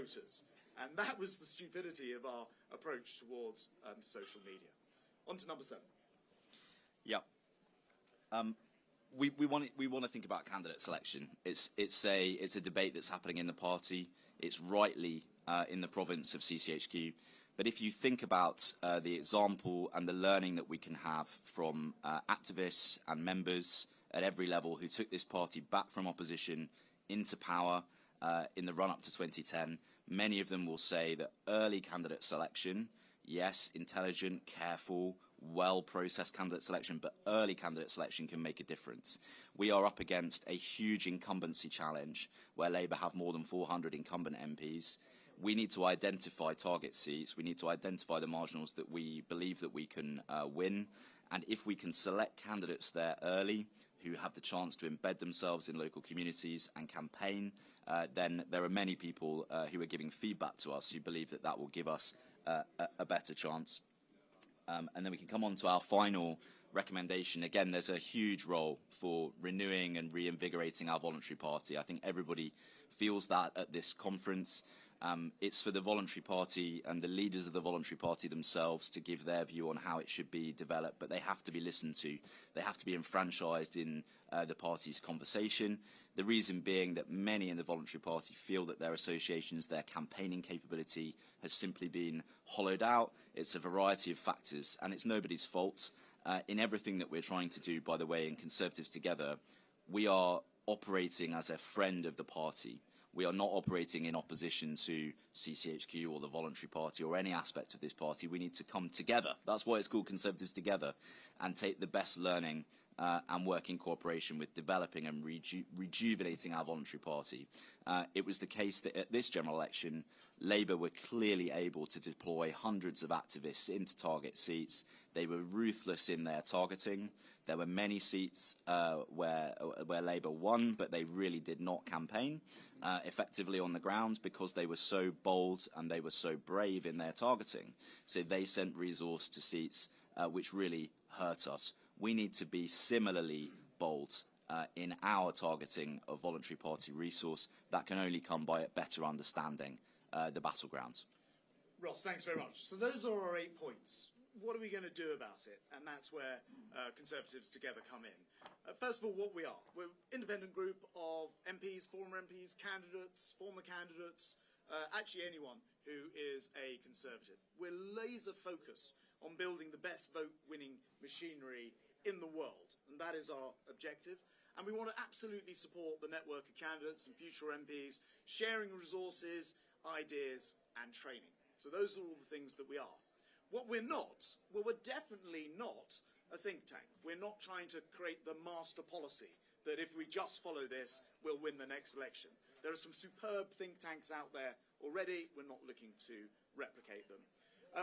voters. And that was the stupidity of our approach towards social media. On to number 7. Yeah. We want to think about candidate selection. It's a debate that's happening in the party. It's rightly in the province of CCHQ. But if you think about the example and the learning that we can have from activists and members at every level who took this party back from opposition into power in the run-up to 2010, many of them will say that early candidate selection, yes, intelligent, careful, well-processed candidate selection, but early candidate selection can make a difference. We are up against a huge incumbency challenge where Labour have more than 400 incumbent MPs. We need to identify target seats. We need to identify the marginals that we believe that we can win. And if we can select candidates there early who have the chance to embed themselves in local communities and campaign, then there are many people who are giving feedback to us who believe that that will give us a better chance. And then we can come on to our final recommendation. Again, there's a huge role for renewing and reinvigorating our voluntary party. I think everybody feels that at this conference. It's for the voluntary party and the leaders of the voluntary party themselves to give their view on how it should be developed, but they have to be listened to. They have to be enfranchised in the party's conversation. The reason being that many in the voluntary party feel that their associations, their campaigning capability has simply been hollowed out. It's a variety of factors, and it's nobody's fault. In everything that we're trying to do, by the way, in Conservatives Together, we are operating as a friend of the party. We are not operating in opposition to CCHQ or the voluntary party or any aspect of this party. We need to come together. That's why it's called Conservatives Together, and take the best learning and work in cooperation with developing and rejuvenating our voluntary party. It was the case that at this general election, Labour were clearly able to deploy hundreds of activists into target seats. They were ruthless in their targeting. There were many seats where Labour won, but they really did not campaign effectively on the ground because they were so bold and they were so brave in their targeting. So they sent resource to seats which really hurt us. We need to be similarly bold in our targeting of voluntary party resource. That can only come by better understanding the battleground. Ross, thanks very much. So those are our 8 points. What are we going to do about it? And that's where Conservatives Together come in. First of all, what we are. We're an independent group of MPs, former MPs, candidates, former candidates, actually anyone who is a Conservative. We're laser focused on building the best vote-winning machinery in the world, and that is our objective. And we want to absolutely support the network of candidates and future MPs, sharing resources, ideas, and training. So those are all the things that we are. What we're not, well, we're definitely not a think tank. We're not trying to create the master policy that if we just follow this, we'll win the next election. There are some superb think tanks out there already. We're not looking to replicate them.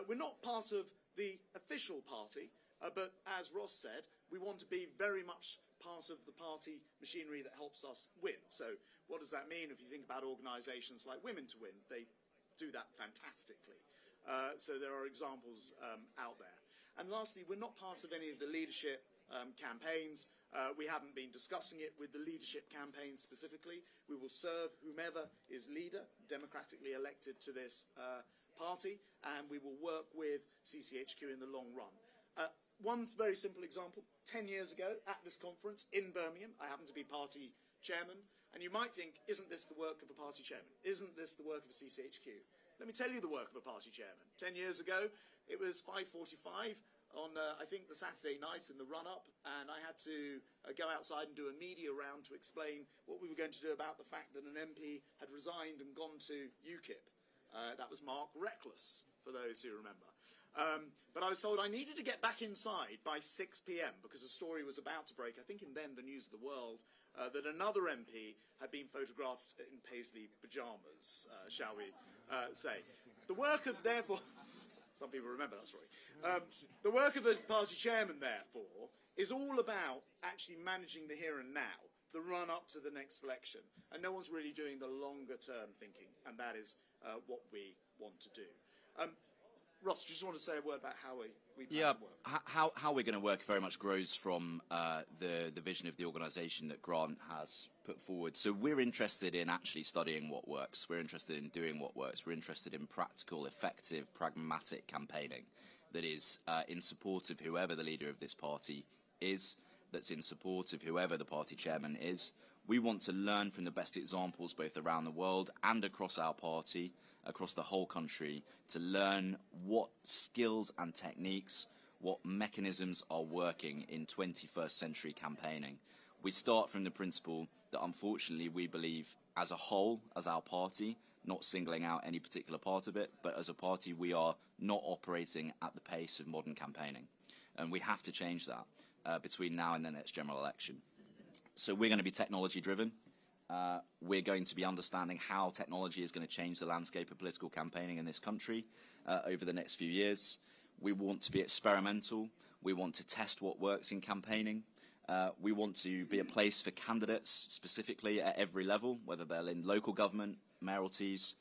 We're not part of the official party, but as Ross said, we want to be very much part of the party machinery that helps us win. So what does that mean? If you think about organisations like Women to Win, they do that fantastically. So there are examples out there. And lastly, we're not part of any of the leadership campaigns. We haven't been discussing it with the leadership campaign specifically. We will serve whomever is leader, democratically elected to this party, and we will work with CCHQ in the long run. One very simple example, 10 years ago at this conference in Birmingham, I happened to be party chairman, and you might think, isn't this the work of a party chairman? Isn't this the work of a CCHQ? Let me tell you the work of a party chairman. 10 years ago, it was 5:45 on, I think, the Saturday night in the run-up, and I had to go outside and do a media round to explain what we were going to do about the fact that an MP had resigned and gone to UKIP. That was Mark Reckless, for those who remember. But I was told I needed to get back inside by 6 p.m. because a story was about to break, I think in then the News of the World, that another MP had been photographed in paisley pyjamas, shall we say. The work of, therefore, some people remember that story. The work of a party chairman, therefore, is all about actually managing the here and now, the run-up to the next election. And no one's really doing the longer-term thinking, and that is what we want to do. Ross, do you just want to say a word about how we plan Yeah, to work? how we're going to work very much grows from the vision of the organisation that Grant has put forward. So we're interested in actually studying what works. We're interested in doing what works. We're interested in practical, effective, pragmatic campaigning that is in support of whoever the leader of this party is, that's in support of whoever the party chairman is. We want to learn from the best examples both around the world and across our party, across the whole country, to learn what skills and techniques, what mechanisms are working in 21st century campaigning. We start from the principle that unfortunately we believe as a whole, as our party, not singling out any particular part of it, but as a party we are not operating at the pace of modern campaigning. And we have to change that between now and the next general election. So we're going to be technology driven. We're going to be understanding how technology is going to change the landscape of political campaigning in this country over the next few years. We want to be experimental. We want to test what works in campaigning. We want to be a place for candidates specifically at every level, whether they're in local government, mayoralties,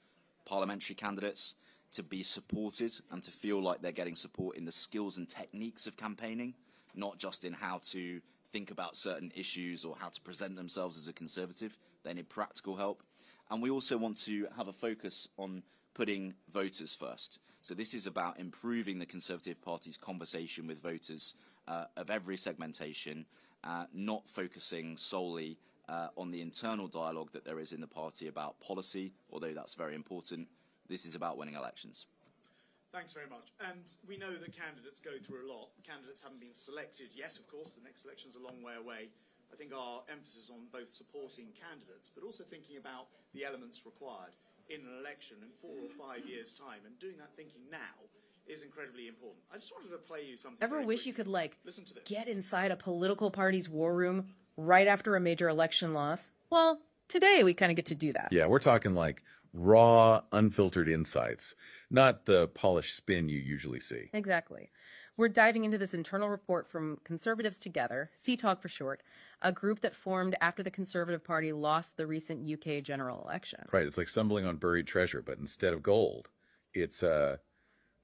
parliamentary candidates, to be supported and to feel like they're getting support in the skills and techniques of campaigning, not just in how to think about certain issues or how to present themselves as a Conservative. They need practical help. And we also want to have a focus on putting voters first. So this is about improving the Conservative Party's conversation with voters of every segmentation, not focusing solely on the internal dialogue that there is in the party about policy, although that's very important. This is about winning elections. Thanks very much. And we know that candidates go through a lot. Candidates haven't been selected yet, of course. The next election's a long way away. I think our emphasis on both supporting candidates, but also thinking about the elements required in an election in 4 or 5 years' time, and doing that thinking now is incredibly important. I just wanted to play you something. Ever wish you could, like, listen to this. Get inside a political party's war room right after a major election loss? Well, today we kind of get to do that. Yeah, we're talking like raw, unfiltered insights, not the polished spin you usually see. Exactly. We're diving into this internal report from Conservatives Together, CTOG for short, a group that formed after the Conservative Party lost the recent UK general election. Right, it's like stumbling on buried treasure, but instead of gold, it's,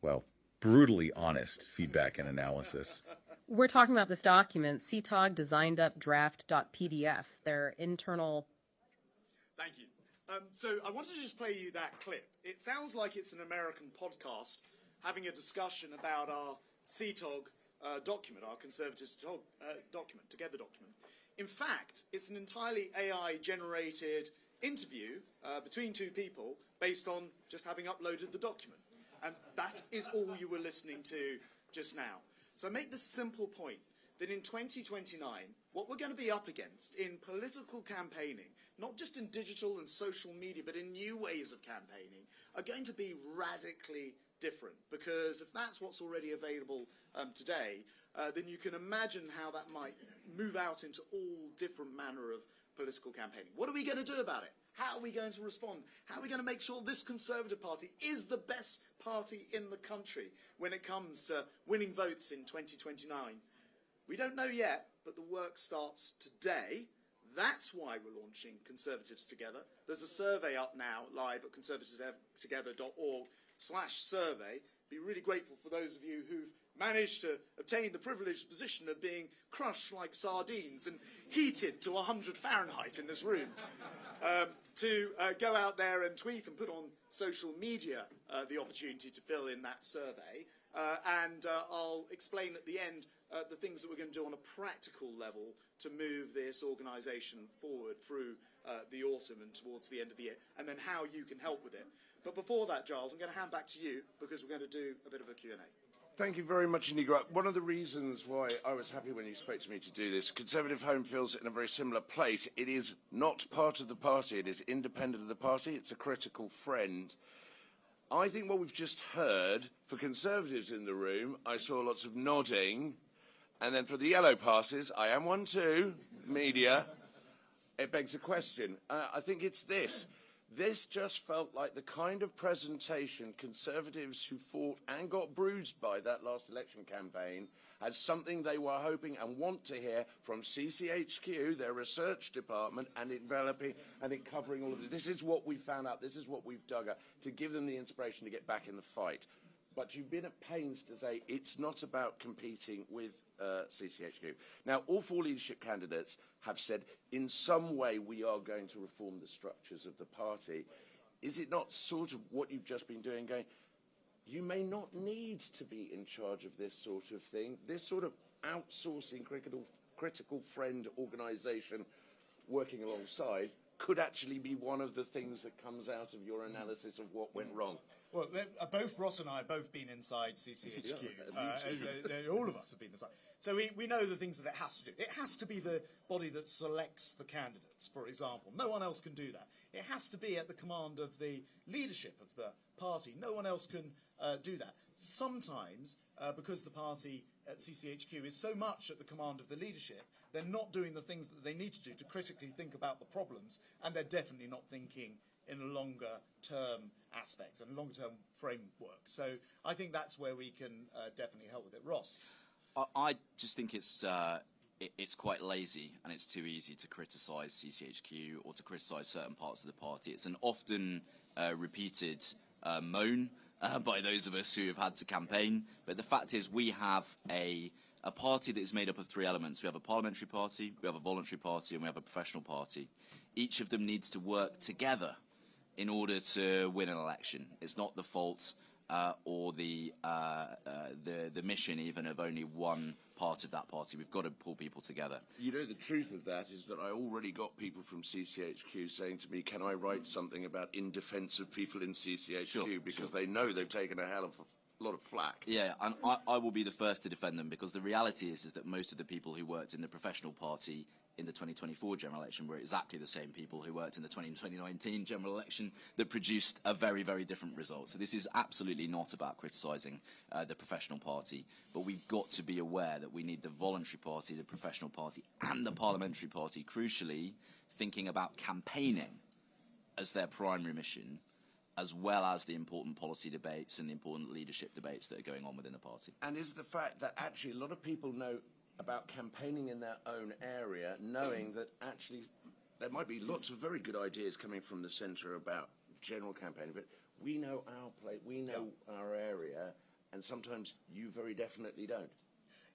well, brutally honest feedback and analysis. We're talking about this document, CTOG Designed Up Draft.pdf, their internal... Thank you. So I wanted to just play you that clip. It sounds like it's an American podcast having a discussion about our CTOG document, our Conservatives document, Together document. In fact, it's an entirely AI-generated interview between two people based on just having uploaded the document. And that is all you were listening to just now. So I make the simple point that in 2029, what we're going to be up against in political campaigning, not just in digital and social media, but in new ways of campaigning, are going to be radically different. Because if that's what's already available today, then you can imagine how that might move out into all different manner of political campaigning. What are we going to do about it? How are we going to respond? How are we going to make sure this Conservative Party is the best party in the country when it comes to winning votes in 2029? We don't know yet, but the work starts today. That's why we're launching Conservatives Together. There's a survey up now, live at conservativetogether.org/survey. Be really grateful for those of you who've managed to obtain the privileged position of being crushed like sardines and heated to 100 Fahrenheit in this room. To go out there and tweet and put on social media the opportunity to fill in that survey. And I'll explain at the end the things that we're going to do on a practical level to move this organisation forward through the autumn and towards the end of the year, and then how you can help with it. But before that, Giles, I'm going to hand back to you because we're going to do a bit of a Q&A. Thank you very much indeed. One of the reasons why I was happy when you spoke to me to do this, Conservative Home feels in a very similar place. It is not part of the party. It is independent of the party. It's a critical friend. I think what we've just heard, for Conservatives in the room, I saw lots of nodding. And then for the yellow passes, I am one too, media, it begs a question. I think it's this. This just felt like the kind of presentation Conservatives who fought and got bruised by that last election campaign had something they were hoping and want to hear from CCHQ, their research department, and it developing and it covering all of it. This is what we found out. This is what we've dug up to give them the inspiration to get back in the fight. but you've been at pains to say it's not about competing with CCHQ. Now, all four leadership candidates have said in some way we are going to reform the structures of the party. Is it not sort of what you've just been doing, going, you may not need to be in charge of this sort of thing, this sort of outsourcing critical friend organisation working alongside could actually be one of the things that comes out of your analysis of what went wrong? Well, both Ross and I have both been inside CCHQ. All of us have been inside. So we know the things that it has to do. It has to be the body that selects the candidates, for example. No one else can do that. It has to be at the command of the leadership of the party. No one else can do that. Sometimes, because the party at CCHQ is so much at the command of the leadership, they're not doing the things that they need to do to critically think about the problems, and they're definitely not thinking in a longer-term aspect and longer-term framework. So I think that's where we can definitely help with it. Ross? I just think it's quite lazy and it's too easy to criticise CCHQ or to criticise certain parts of the party. It's an often repeated moan by those of us who have had to campaign. But the fact is we have a party that is made up of three elements. We have a parliamentary party, we have a voluntary party, and we have a professional party. Each of them needs to work together in order to win an election. It's not the fault or the mission even of only one part of that party. We've got to pull people together. You know, the truth of that is that I already got people from CCHQ saying to me, can I write something about in defence of people in CCHQ, because they know they've taken a hell of a lot of flack. Yeah, and I will be the first to defend them, because the reality is that most of the people who worked in the professional party in the 2024 general election were exactly the same people who worked in the 2019 general election that produced a very, very different result. So this is absolutely not about criticising the professional party, but we've got to be aware that we need the voluntary party, the professional party and the parliamentary party, crucially, thinking about campaigning as their primary mission, as well as the important policy debates and the important leadership debates that are going on within the party. And is the fact that actually a lot of people know about campaigning in their own area, knowing that actually there might be lots of very good ideas coming from the centre about general campaigning, but we know our place, we know our area, and sometimes you very definitely don't.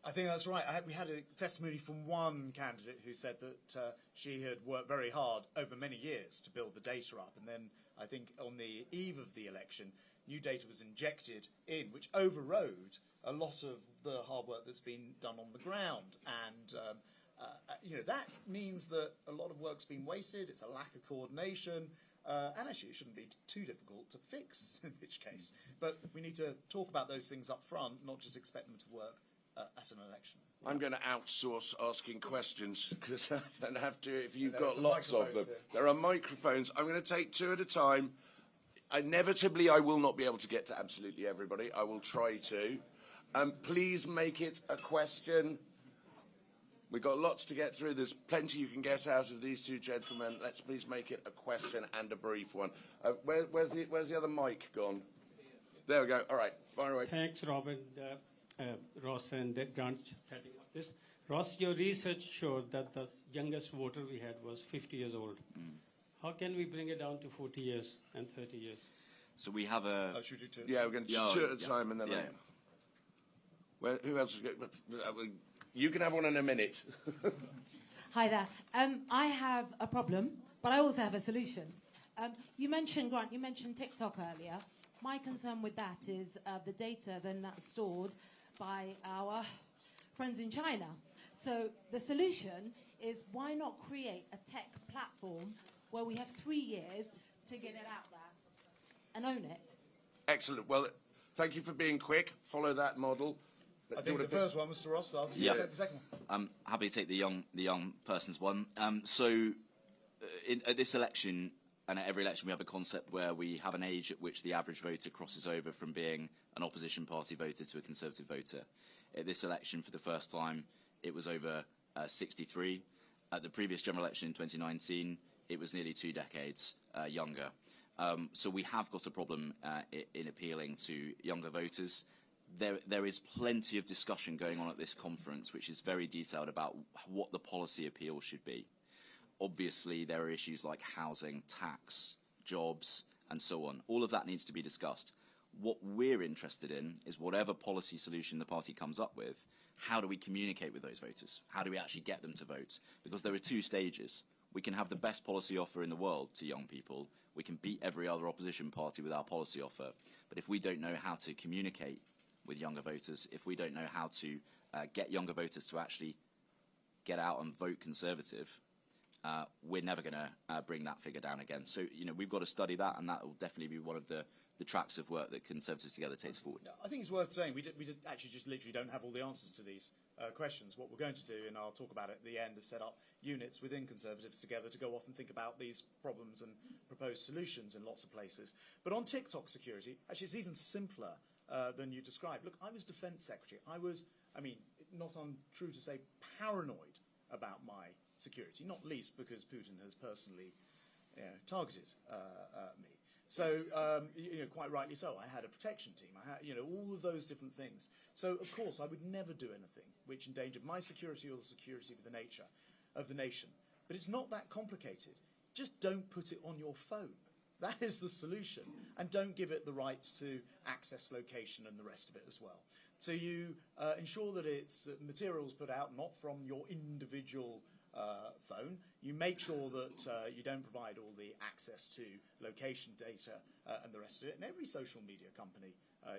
I think that's right. We had a testimony from one candidate who said that she had worked very hard over many years to build the data up, and then I think on the eve of the election, new data was injected in, which overrode a lot of the hard work that's been done on the ground. And that means that a lot of work's been wasted. It's a lack of coordination. And actually, it shouldn't be too difficult to fix in which case. But we need to talk about those things up front, not just expect them to work at an election. I'm going to outsource asking questions, because I don't have to if you've got lots of them. There are microphones. I'm going to take two at a time. Inevitably, I will not be able to get to absolutely everybody. I will try to. Please make it a question. We've got lots to get through. There's plenty you can get out of these two gentlemen. Let's please make it a question and a brief one. Where's the other mic gone? There we go. All right, fire away. Thanks, Robin, Ross and Grant setting up this. Ross, your research showed that the youngest voter we had was 50 years old. How can we bring it down to 40 years and 30 years? So we have a... Oh, should we do two? Yeah, we're going to do two at a time, and then... Who else is going? You can have one in a minute. Hi there. I have a problem, but I also have a solution. You mentioned, Grant, you mentioned TikTok earlier. My concern with that is the data then that's stored by our friends in China. So the solution is, why not create a tech platform where we have 3 years to get it out there and own it? Excellent. Well, thank you for being quick. Follow that model. I think the first one was to Ross. I'll take the second one. I'm happy to take the young person's one. At this election, and at every election, we have a concept where we have an age at which the average voter crosses over from being an opposition party voter to a Conservative voter. At this election, for the first time, it was over 63. At the previous general election in 2019, it was nearly 2 decades younger. So we have got a problem in appealing to younger voters. There is plenty of discussion going on at this conference, which is very detailed about what the policy appeal should be. Obviously, there are issues like housing, tax, jobs, and so on. All of that needs to be discussed. What we're interested in is whatever policy solution the party comes up with, how do we communicate with those voters? How do we actually get them to vote? Because there are two stages. We can have the best policy offer in the world to young people. We can beat every other opposition party with our policy offer. But if we don't know how to communicate with younger voters, if we don't know how to get younger voters to actually get out and vote Conservative, we're never going to bring that figure down again. So, we've got to study that, and that will definitely be one of the tracks of work that Conservatives Together takes forward. I think it's worth saying we actually just literally don't have all the answers to these questions. What we're going to do, and I'll talk about it at the end, is set up units within Conservatives Together to go off and think about these problems and propose solutions in lots of places. But on TikTok security, actually it's even simpler than you described. Look, I was Defence Secretary. I was, not untrue to say, paranoid about my security, not least because Putin has personally targeted me. So, quite rightly so, I had a protection team. I had, all of those different things. So, of course, I would never do anything which endangered my security or the security of the nation. But it's not that complicated. Just don't put it on your phone. That is the solution. And don't give it the rights to access location and the rest of it as well. So you ensure that it's materials put out not from your individual phone. You make sure that you don't provide all the access to location data and the rest of it. And every social media company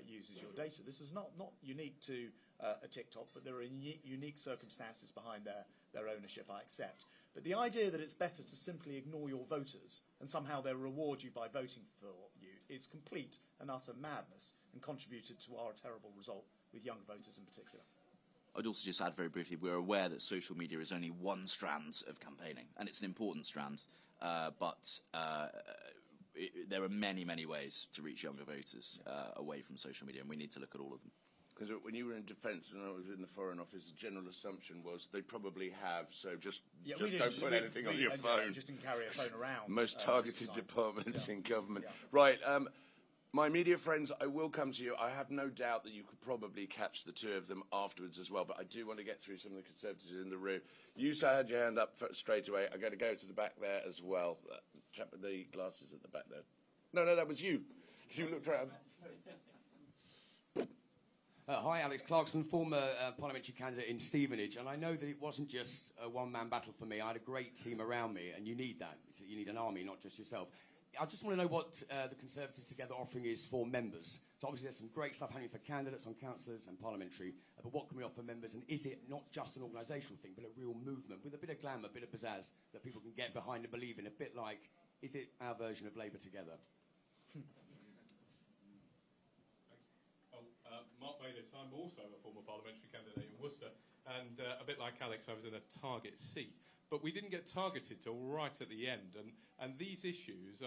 uses your data. This is not unique to a TikTok, but there are unique circumstances behind their ownership, I accept. But the idea that it's better to simply ignore your voters and somehow they'll reward you by voting for you is complete and utter madness and contributed to our terrible result with young voters in particular. I'd also just add very briefly, we're aware that social media is only one strand of campaigning, and it's an important strand, but there are many, many ways to reach younger voters away from social media, and we need to look at all of them. Because when you were in defence and I was in the Foreign Office, the general assumption was they probably have, so just don't put anything on your phone. Just didn't carry a phone around. Most targeted departments in government. Yeah. Right. My media friends, I will come to you. I have no doubt that you could probably catch the two of them afterwards as well, but I do want to get through some of the Conservatives in the room. You had your hand up straight away. I'm going to go to the back there as well. Chap with the glasses at the back there. No, that was you. You looked around. Hi, Alex Clarkson, former parliamentary candidate in Stevenage, and I know that it wasn't just a one-man battle for me. I had a great team around me, and you need that. You need an army, not just yourself. I just want to know what the Conservatives Together offering is for members. So obviously there's some great stuff happening for candidates on councillors and parliamentary, but what can we offer members, and is it not just an organisational thing, but a real movement with a bit of glamour, a bit of pizzazz that people can get behind and believe in, a bit like, is it our version of Labour Together? Mark Bayliss, I'm also a former parliamentary candidate in Worcester, and a bit like Alex, I was in a target seat. But we didn't get targeted till right at the end. And these issues,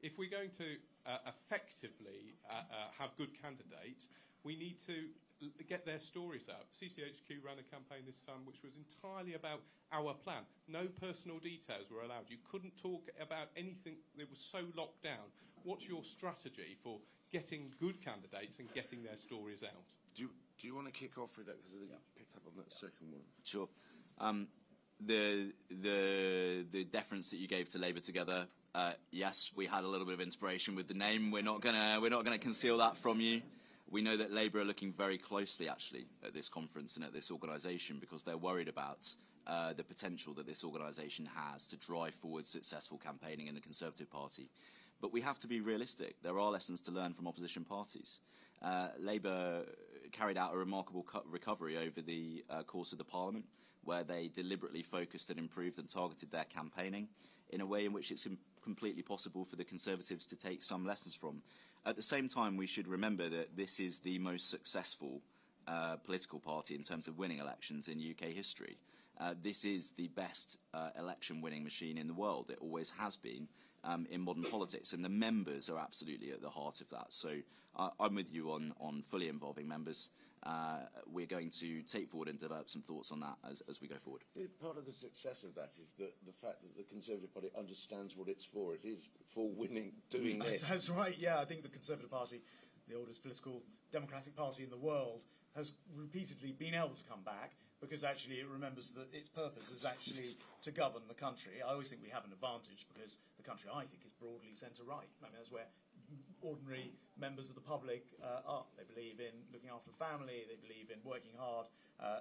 if we're going to effectively have good candidates, we need to get their stories out. CCHQ ran a campaign this time which was entirely about our plan. No personal details were allowed. You couldn't talk about anything that was so locked down. What's your strategy for getting good candidates and getting their stories out? Do you want to kick off with that? Because I think you pick up on that second one. Sure. The deference that you gave to Labour Together, yes, we had a little bit of inspiration with the name. We're not gonna conceal that from you. We know that Labour are looking very closely, actually, at this conference and at this organisation because they're worried about the potential that this organisation has to drive forward successful campaigning in the Conservative Party. But we have to be realistic. There are lessons to learn from opposition parties. Labour carried out a remarkable recovery over the course of the Parliament, where they deliberately focused and improved and targeted their campaigning in a way in which it's completely possible for the Conservatives to take some lessons from. At the same time, we should remember that this is the most successful political party in terms of winning elections in UK history. This is the best election-winning machine in the world. It always has been in modern politics, and the members are absolutely at the heart of that. So I'm with you on fully involving members. We're going to take forward and develop some thoughts on that as we go forward. Part of the success of that is the fact that the Conservative Party understands what it's for. It is for winning, doing this. That's right, yeah. I think the Conservative Party, the oldest political democratic party in the world, has repeatedly been able to come back because actually it remembers that its purpose is actually to govern the country. I always think we have an advantage because the country, I think, is broadly centre-right. That's where ordinary members of the public are. They believe in looking after the family, they believe in working hard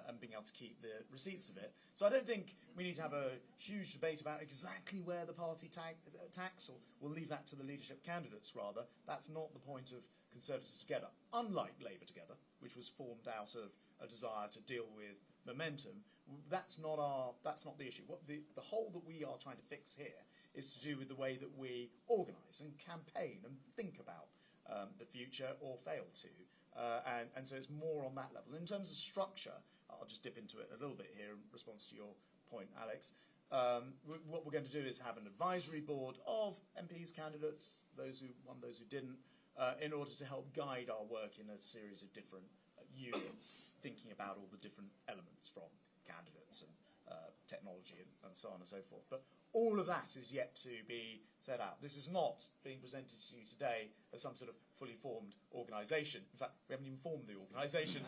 and being able to keep the receipts of it. So I don't think we need to have a huge debate about exactly where the party tax, or we'll leave that to the leadership candidates rather. That's not the point of Conservatives Together. Unlike Labour Together, which was formed out of a desire to deal with momentum, that's not the issue. What the hole that we are trying to fix here is to do with the way that we organise and campaign and think about the future, or fail to. And so it's more on that level. In terms of structure, I'll just dip into it a little bit here in response to your point, Alex. What we're going to do is have an advisory board of MPs, candidates, those who won, those who didn't, in order to help guide our work in a series of different units, thinking about all the different elements from candidates and technology and so on and so forth. But all of that is yet to be set out. This is not being presented to you today as some sort of fully formed organisation. In fact, we haven't even formed the organisation.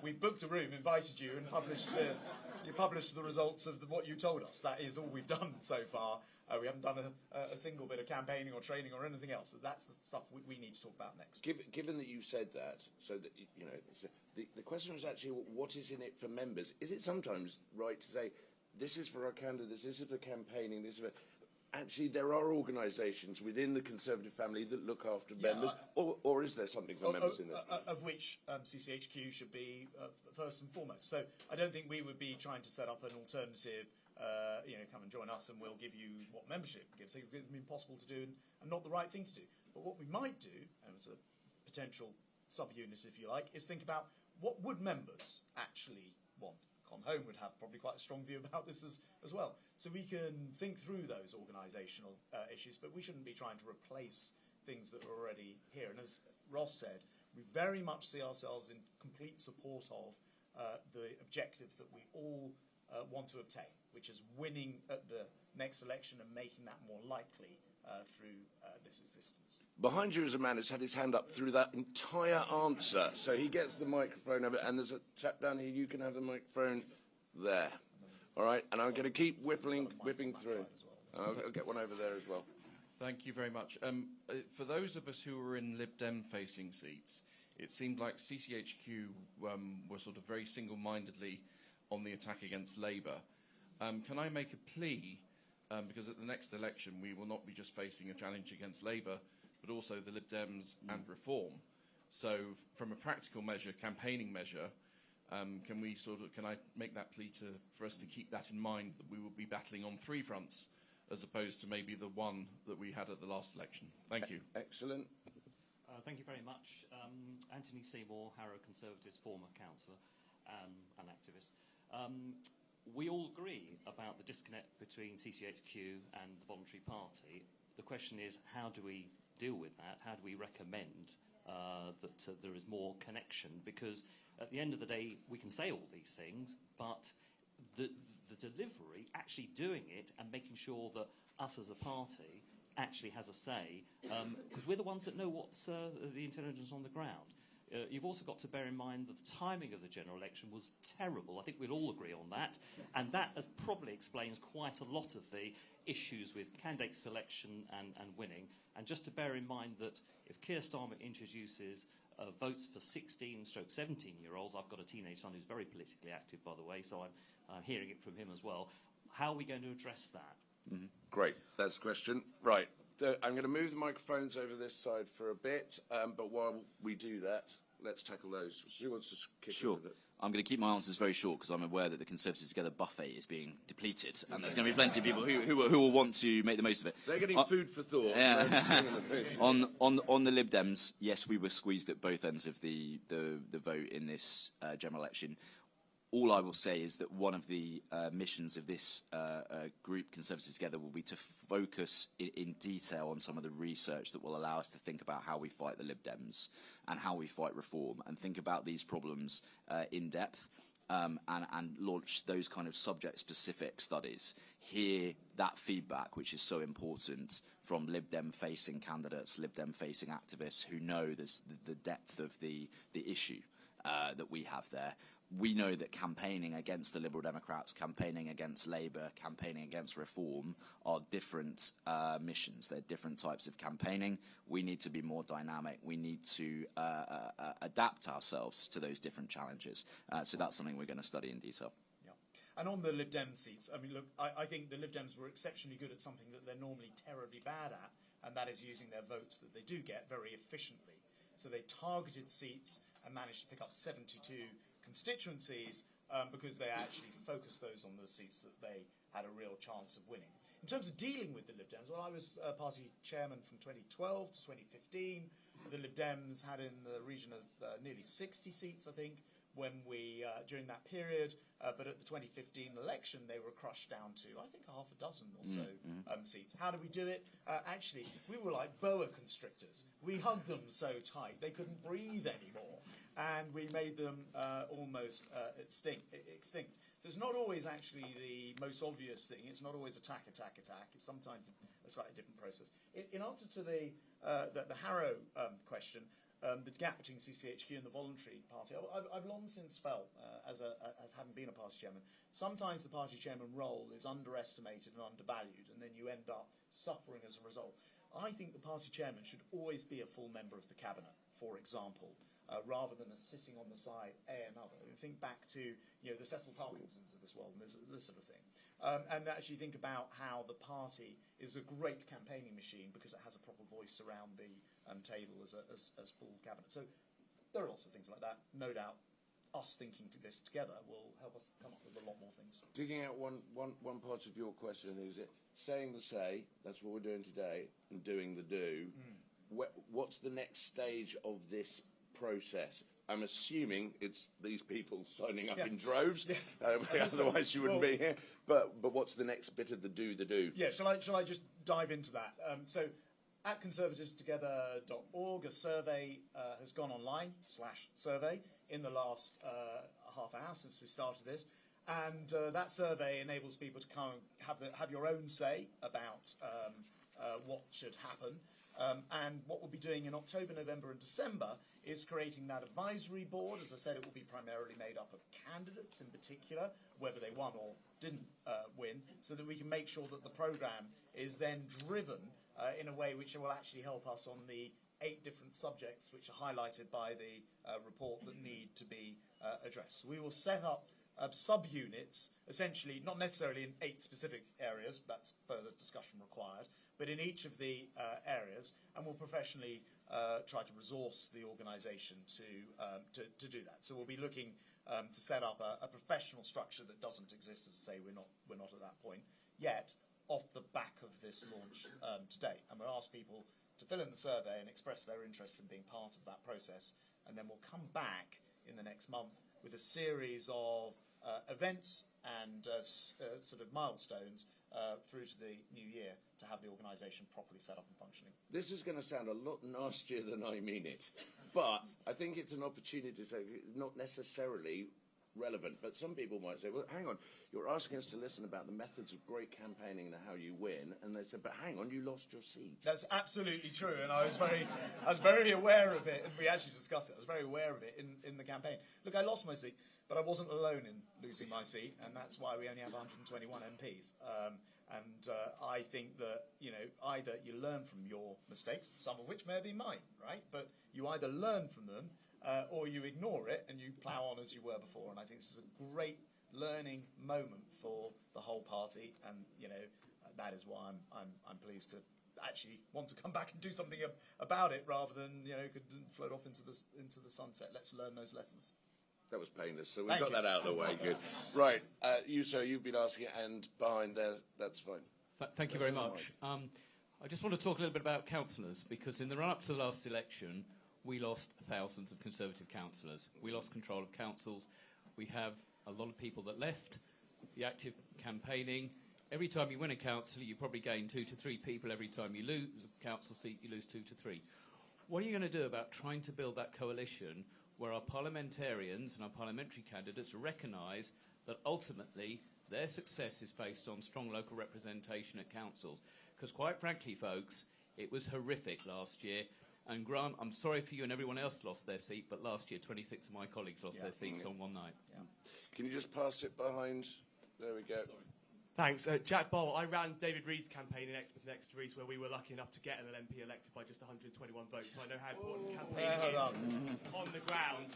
We've booked a room, invited you, and published the results of what you told us. That is all we've done so far. We haven't done a single bit of campaigning or training or anything else. So that's the stuff we need to talk about next. Given that you said that, so that the question was actually what is in it for members. Is it sometimes right to say this is for our candidates, this is for campaigning, this is for... Actually, there are organisations within the Conservative family that look after members, or is there something for members in this? Of which CCHQ should be first and foremost. So I don't think we would be trying to set up an alternative, come and join us and we'll give you what membership gives. It's impossible to do and not the right thing to do. But what we might do, and it's a potential subunit if you like, is think about what would members actually want. Con Home would have probably quite a strong view about this as well. So we can think through those organisational issues, but we shouldn't be trying to replace things that are already here. And as Ross said, we very much see ourselves in complete support of the objective that we all want to obtain, which is winning at the next election and making that more likely through this existence. Behind you is a man who's had his hand up through that entire answer. So he gets the microphone over, and there's a chap down here. You can have the microphone there. All right, and I'm going to keep whipping through. I'll get one over there as well. Thank you very much. For those of us who were in Lib Dem facing seats, it seemed like CCHQ were sort of very single-mindedly on the attack against Labour. Can I make a plea? Because at the next election we will not be just facing a challenge against Labour, but also the Lib Dems and Reform. So from a practical measure, campaigning measure, can I make that plea for us to keep that in mind, that we will be battling on three fronts as opposed to maybe the one that we had at the last election? Thank you. Excellent. Thank you very much. Anthony Seymour, Harrow Conservatives, former councillor and activist. We all agree about the disconnect between CCHQ and the voluntary party. The question is, how do we deal with that? How do we recommend that there is more connection? Because at the end of the day, we can say all these things, but the delivery, actually doing it and making sure that us as a party actually has a say, because we're the ones that know what's the intelligence on the ground. You've also got to bear in mind that the timing of the general election was terrible. I think we'll all agree on that. And that probably explains quite a lot of the issues with candidate selection and winning. And just to bear in mind that if Keir Starmer introduces votes for 16-17-year-olds, I've got a teenage son who's very politically active, by the way, so I'm hearing it from him as well. How are we going to address that? Mm-hmm. Great. That's the question. Right. I'm going to move the microphones over this side for a bit, but while we do that, let's tackle those. Who wants to kick Sure. with it? I'm going to keep my answers very short because I'm aware that the Conservatives Together buffet is being depleted, and there's going to be plenty of people who will want to make the most of it. They're getting food for thought. Yeah. on the Lib Dems, yes, we were squeezed at both ends of the vote in this general election. All I will say is that one of the missions of this group, Conservatives Together, will be to focus in detail on some of the research that will allow us to think about how we fight the Lib Dems and how we fight reform, and think about these problems in depth, and launch those kind of subject-specific studies. Hear that feedback, which is so important, from Lib Dem-facing candidates, Lib Dem-facing activists who know the depth of the issue that we have there. we know that campaigning against the Liberal Democrats, campaigning against Labour, campaigning against Reform are different missions. They're different types of campaigning. We need to be more dynamic. We need to adapt ourselves to those different challenges. So that's something we're going to study in detail. Yeah. And on the Lib Dem seats, I mean, look, I think the Lib Dems were exceptionally good at something that they're normally terribly bad at, and that is using their votes that they do get very efficiently. So they targeted seats and managed to pick up 72 constituencies because they actually focused those on the seats that they had a real chance of winning. In terms of dealing with the Lib Dems, well, I was party chairman from 2012 to 2015. The Lib Dems had in the region of nearly 60 seats, I think, when we during that period. But at the 2015 election, they were crushed down to, I think, half a dozen or so seats. How do we do it? Actually, we were like boa constrictors. We hugged them so tight they couldn't breathe anymore. And we made them almost extinct. So it's not always actually the most obvious thing. It's not always attack. It's sometimes a slightly different process. In answer to the Harrow question, the gap between CCHQ and the voluntary party, I've long since felt, as having been a party chairman, sometimes the party chairman role is underestimated and undervalued, and then you end up suffering as a result. I think the party chairman should always be a full member of the cabinet, for example, rather than sitting on the side another. Think back to the Cecil Parkinsons of this world and this sort of thing. And actually think about how the party is a great campaigning machine because it has a proper voice around the table as full cabinet. So there are lots of things like that. No doubt us thinking to this together will help us come up with a lot more things. Digging out one part of your question, is it saying the say, that's what we're doing today, and doing the do. What's the next stage of this process? I'm assuming it's these people signing up in droves. Yes. Otherwise you wouldn't be here. But what's the next bit of the do? Yeah, shall I just dive into that? So at conservativetogether.org, a survey has gone online, /survey, in the last half hour since we started this. And that survey enables people to come and have your own say about what should happen. And what we'll be doing in October, November and December is creating that advisory board. As I said, it will be primarily made up of candidates in particular, whether they won or didn't win, so that we can make sure that the programme is then driven in a way which will actually help us on the 8 different subjects which are highlighted by the report that need to be addressed. We will set up subunits, essentially, not necessarily in 8 specific areas, that's further discussion required, but in each of the areas, and we'll professionally try to resource the organisation to do that. So we'll be looking to set up a professional structure that doesn't exist. As I say, we're not at that point yet, off the back of this launch to date. And we'll ask people to fill in the survey and express their interest in being part of that process, and then we'll come back in the next month with a series of events and sort of milestones through to the new year to have the organisation properly set up and functioning. This is going to sound a lot nastier than I mean it, but I think it's an opportunity to say it's not necessarily relevant, but some people might say, well, hang on, you're asking us to listen about the methods of great campaigning and how you win, and they said, but hang on, you lost your seat. That's absolutely true, and I was very aware of it, and we actually discussed it. I was very aware of it in the campaign. Look, I lost my seat, but I wasn't alone in losing my seat, and that's why we only have 121 MPs. I think that, either you learn from your mistakes, some of which may have been mine, right? But you either learn from them or you ignore it and you plough on as you were before. And I think this is a great learning moment for the whole party, and that is why I'm pleased to actually want to come back and do something about it rather than could float off into the sunset. Let's learn those lessons. That was painless, so we've got that out of the way. Good. Right, you've been asking, and behind there, that's fine. Thank you very much. I just want to talk a little bit about councillors, because in the run-up to the last election, we lost thousands of Conservative councillors. We lost control of councils. We have a lot of people that left, the active campaigning. Every time you win a council, you probably gain 2 to 3 people. Every time you lose a council seat, you lose 2 to 3. What are you going to do about trying to build that coalition where our parliamentarians and our parliamentary candidates recognise that ultimately their success is based on strong local representation at councils? Because quite frankly, folks, it was horrific last year. And Grant, I'm sorry for you and everyone else lost their seat, but last year 26 of my colleagues lost their seats on one night. Can you just pass it behind? There we go. Thanks. Jack Bowl, I ran David Reed's campaign in Exmouth next to Rees, where we were lucky enough to get an MP elected by just 121 votes, so I know how important campaigning is on the ground.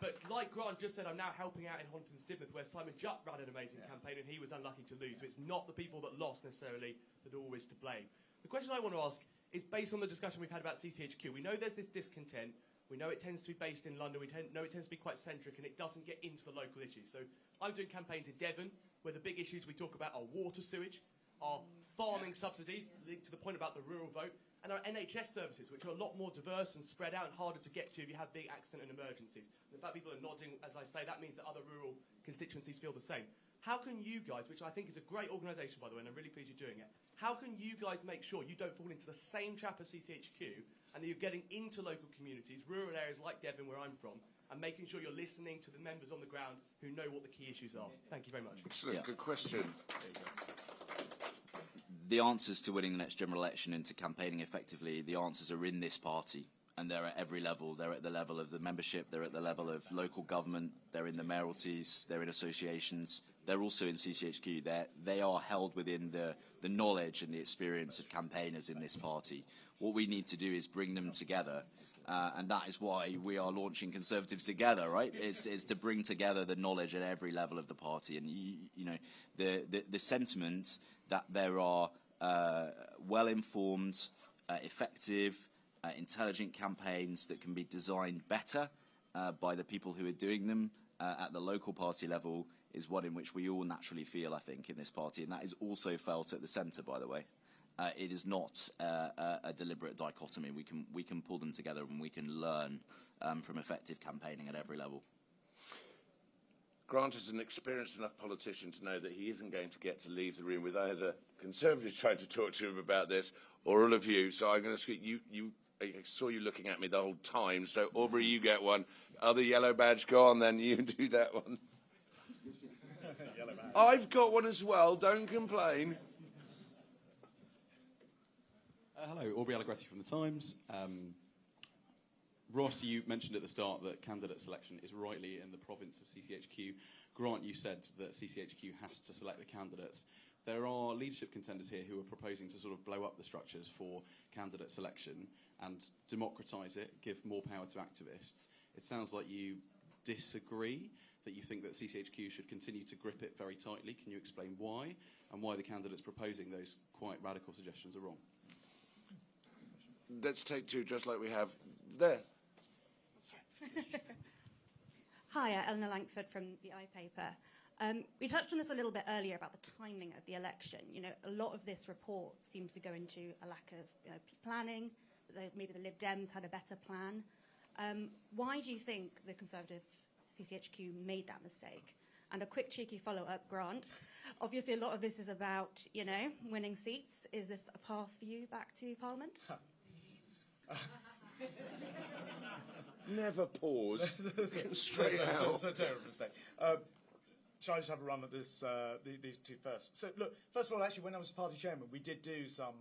But like Grant just said, I'm now helping out in Honiton Sidmouth, where Simon Jutt ran an amazing campaign and he was unlucky to lose. So it's not the people that lost necessarily that are always to blame. The question I want to ask is based on the discussion we've had about CCHQ. We know there's this discontent. We know it tends to be based in London. We know it tends to be quite centric, and it doesn't get into the local issues. So I'm doing campaigns in Devon, where the big issues we talk about are water sewage, are farming subsidies, linked to the point about the rural vote, and our NHS services, which are a lot more diverse and spread out and harder to get to if you have big accident and emergencies. And the fact people are nodding, as I say, that means that other rural constituencies feel the same. How can you guys, which I think is a great organisation, by the way, and I'm really pleased you're doing it, how can you guys make sure you don't fall into the same trap as CCHQ and that you're getting into local communities, rural areas like Devon, where I'm from, and making sure you're listening to the members on the ground who know what the key issues are? Thank you very much. Excellent. Good question. The answers to winning the next general election and to campaigning effectively, the answers are in this party. And they're at every level. They're at the level of the membership, they're at the level of local government, they're in the mayoralties, they're in associations, they're also in CCHQ. They are held within the knowledge and the experience of campaigners in this party. What we need to do is bring them together, and that is why we are launching Conservatives Together, right? It's to bring together the knowledge at every level of the party. And, you know, the sentiment that there are well-informed, effective, intelligent campaigns that can be designed better by the people who are doing them at the local party level is one in which we all naturally feel, I think, in this party. And that is also felt at the centre, by the way. It is not a deliberate dichotomy. We can pull them together and we can learn from effective campaigning at every level. Grant is an experienced enough politician to know that he isn't going to get to leave the room with either Conservatives trying to talk to him about this or all of you. So I'm going to speak. I saw you looking at me the whole time. So Aubrey, you get one. Other yellow badge gone, then you do that one. I've got one as well. Don't complain. Hello, Aubrey Allegretti from The Times. Ross, you mentioned at the start that candidate selection is rightly in the province of CCHQ. Grant, you said that CCHQ has to select the candidates. There are leadership contenders here who are proposing to sort of blow up the structures for candidate selection and democratise it, give more power to activists. It sounds like you disagree, that you think that CCHQ should continue to grip it very tightly. Can you explain why, and why the candidates proposing those quite radical suggestions are wrong? Let's take two, just like we have there. Hi, Eleanor Langford from the iPaper. We touched on this a little bit earlier about the timing of the election. You know, a lot of this report seems to go into a lack of planning. Maybe the Lib Dems had a better plan. Why do you think the Conservative CCHQ made that mistake? And a quick cheeky follow-up, Grant. Obviously, a lot of this is about, you know, winning seats. Is this a path for you back to Parliament? Never pause. Straight out. So terrible mistake. Shall I just have a run at this, these two first? So, look, first of all, actually, when I was party chairman, we did do some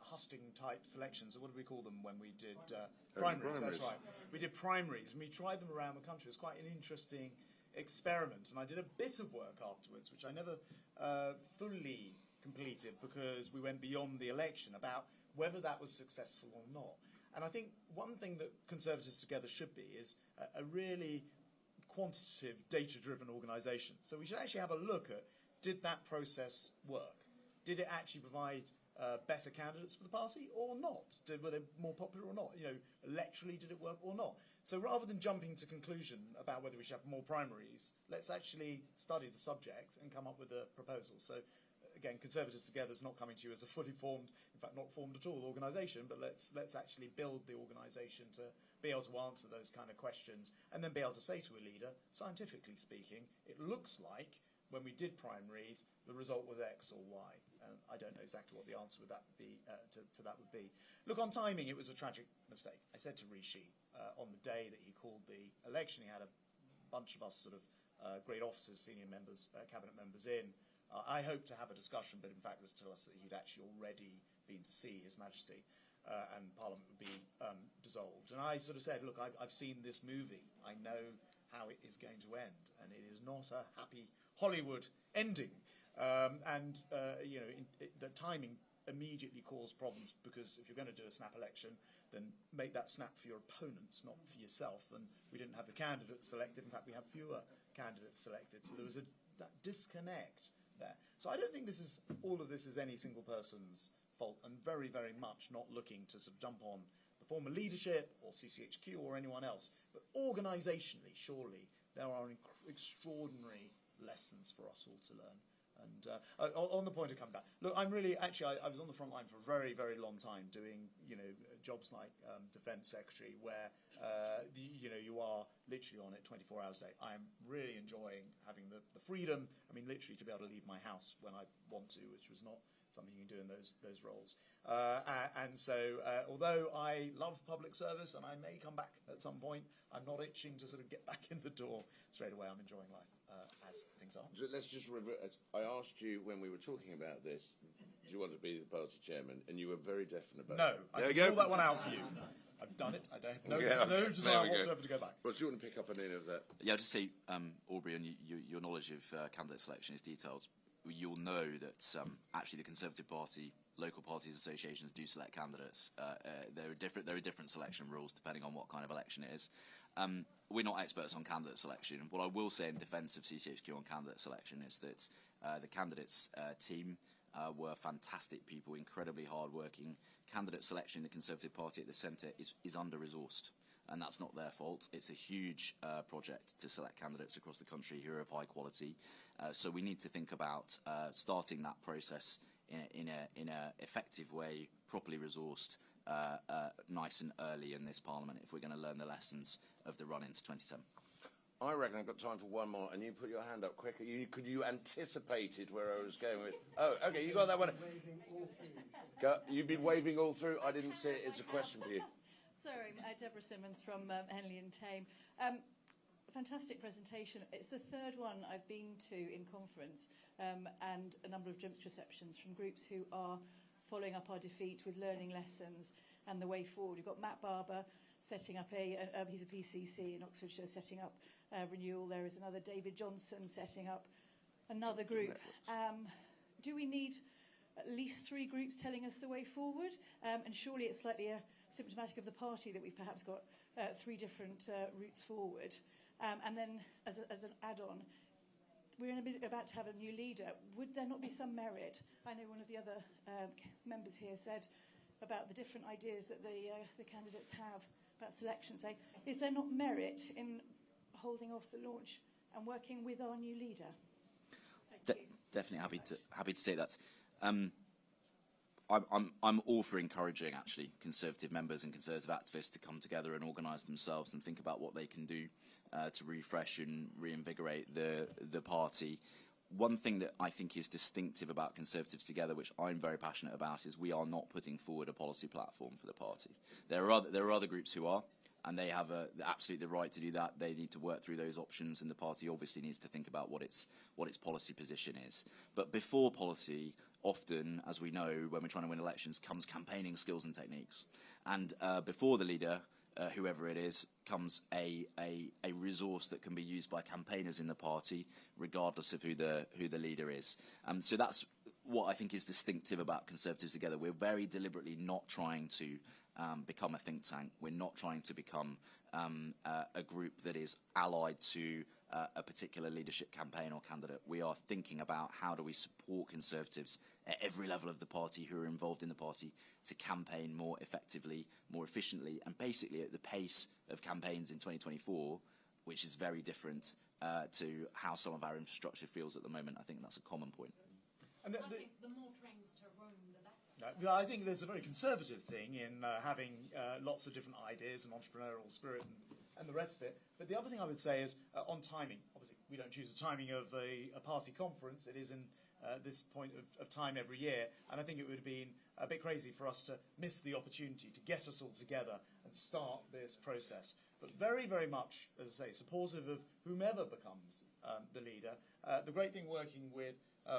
husting-type selections. So what do we call them when we did primaries? That's right. We did primaries, and we tried them around the country. It was quite an interesting experiment, and I did a bit of work afterwards, which I never fully completed because we went beyond the election about whether that was successful or not. And I think one thing that Conservatives Together should be is a really quantitative, data-driven organisation. So we should actually have a look at, did that process work? Did it actually provide better candidates for the party or not? Were they more popular or not? You know, electorally, did it work or not? So rather than jumping to conclusion about whether we should have more primaries, let's actually study the subject and come up with a proposal. So again, Conservatives Together is not coming to you as a fully formed, in fact not formed at all, organisation, but let's actually build the organisation to be able to answer those kind of questions and then be able to say to a leader, scientifically speaking, it looks like when we did primaries, the result was X or Y. And I don't know exactly what the answer would that be, to that would be. Look, on timing, it was a tragic mistake. I said to Rishi on the day that he called the election, he had a bunch of us sort of great officers, senior members, cabinet members in. I hoped to have a discussion, but in fact was to tell us that he'd actually already been to see His Majesty. and Parliament would be dissolved. And I sort of said, look, I've seen this movie. I know how it is going to end, and it is not a happy Hollywood ending. The timing immediately caused problems, because if you're going to do a snap election, then make that snap for your opponents, not for yourself. And we didn't have the candidates selected. In fact, we have fewer candidates selected. So there was that disconnect there. So I don't think all of this is any single person's fault, and very, very much not looking to sort of jump on the former leadership or CCHQ or anyone else. But organisationally, surely, there are extraordinary lessons for us all to learn. And on the point of coming back, look, I'm really, actually, I was on the front line for a very, very long time doing, jobs like Defence Secretary, where, you are literally on it 24 hours a day. I am really enjoying having the freedom, literally to be able to leave my house when I want to, which was not something you can do in those roles. And so, although I love public service and I may come back at some point, I'm not itching to sort of get back in the door straight away. I'm enjoying life as things are. So let's just revert. I asked you when we were talking about this, do you want to be the party chairman? And you were very definite about it. No, I can pull that one out for you. I've done it. I don't have no desire whatsoever to go back. Well, do you want to pick up on any of that? Yeah, I'll just say, Aubrey, and your knowledge of candidate selection is detailed. You'll know that actually the Conservative Party, local parties associations do select candidates. There are different selection rules depending on what kind of election it is. We're not experts on candidate selection. What I will say in defence of CCHQ on candidate selection is that the candidates team were fantastic people, incredibly hard-working. Candidate selection in the Conservative Party at the centre is under-resourced, and that's not their fault. It's a huge project to select candidates across the country who are of high quality. So we need to think about starting that process in a effective way, properly resourced, nice and early in this Parliament, if we're going to learn the lessons of the run into 2010. I reckon I've got time for one more, and you put your hand up quicker. Could you anticipated where I was going with? Oh, okay, you got that one. You've been waving all through. I didn't see it. It's a question for you. Sorry, Deborah Simmons from Henley and Tame. Fantastic presentation. It's the third one I've been to in conference, and a number of drinks receptions from groups who are following up our defeat with learning lessons and the way forward. We've got Matt Barber setting up he's a PCC in Oxfordshire, setting up renewal. There is another David Johnson setting up another group. Do we need at least 3 groups telling us the way forward? And surely it's slightly symptomatic of the party that we've perhaps got 3 different routes forward. And then as an add-on, we're about to have a new leader. Would there not be some merit? I know one of the other members here said about the different ideas that the candidates have about selection. Say, is there not merit in holding off the launch and working with our new leader? Definitely happy to say that. I'm all for encouraging actually Conservative members and Conservative activists to come together and organise themselves and think about what they can do to refresh and reinvigorate the party. One thing that I think is distinctive about Conservatives Together, which I'm very passionate about, is we are not putting forward a policy platform for the party. There are other groups who are, and they have absolutely the right to do that. They need to work through those options, and the party obviously needs to think about what its policy position is. But before policy, often, as we know, when we're trying to win elections, comes campaigning skills and techniques. And before the leader, whoever it is, comes a resource that can be used by campaigners in the party, regardless of who the leader is. So that's what I think is distinctive about Conservatives Together. We're very deliberately not trying to become a think tank. We're not trying to become a group that is allied to a particular leadership campaign or candidate. We are thinking about how do we support Conservatives at every level of the party who are involved in the party to campaign more effectively, more efficiently, and basically at the pace of campaigns in 2024, which is very different to how some of our infrastructure feels at the moment. I think that's a common point. And I think the more trains to Rome, the better. I think there's a very conservative thing in having lots of different ideas and entrepreneurial spirit and the rest of it. But the other thing I would say is on timing. Obviously, we don't choose the timing of a party conference. It is in this point of time every year. And I think it would have been a bit crazy for us to miss the opportunity to get us all together and start this process. But very, very much, as I say, supportive of whomever becomes the leader. The great thing working with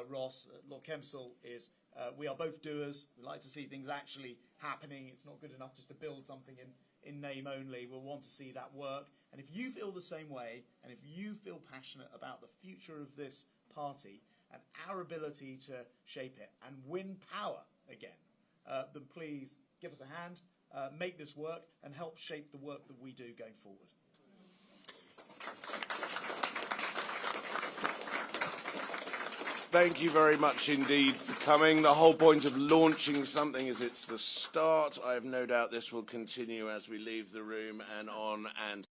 Ross, Lord Kempsall, is we are both doers. We like to see things actually happening. It's not good enough just to build something in name only. We'll want to see that work. And if you feel the same way, and if you feel passionate about the future of this party and our ability to shape it and win power again, then please give us a hand, make this work, and help shape the work that we do going forward. Thank you very much indeed for coming. The whole point of launching something is it's the start. I have no doubt this will continue as we leave the room and on and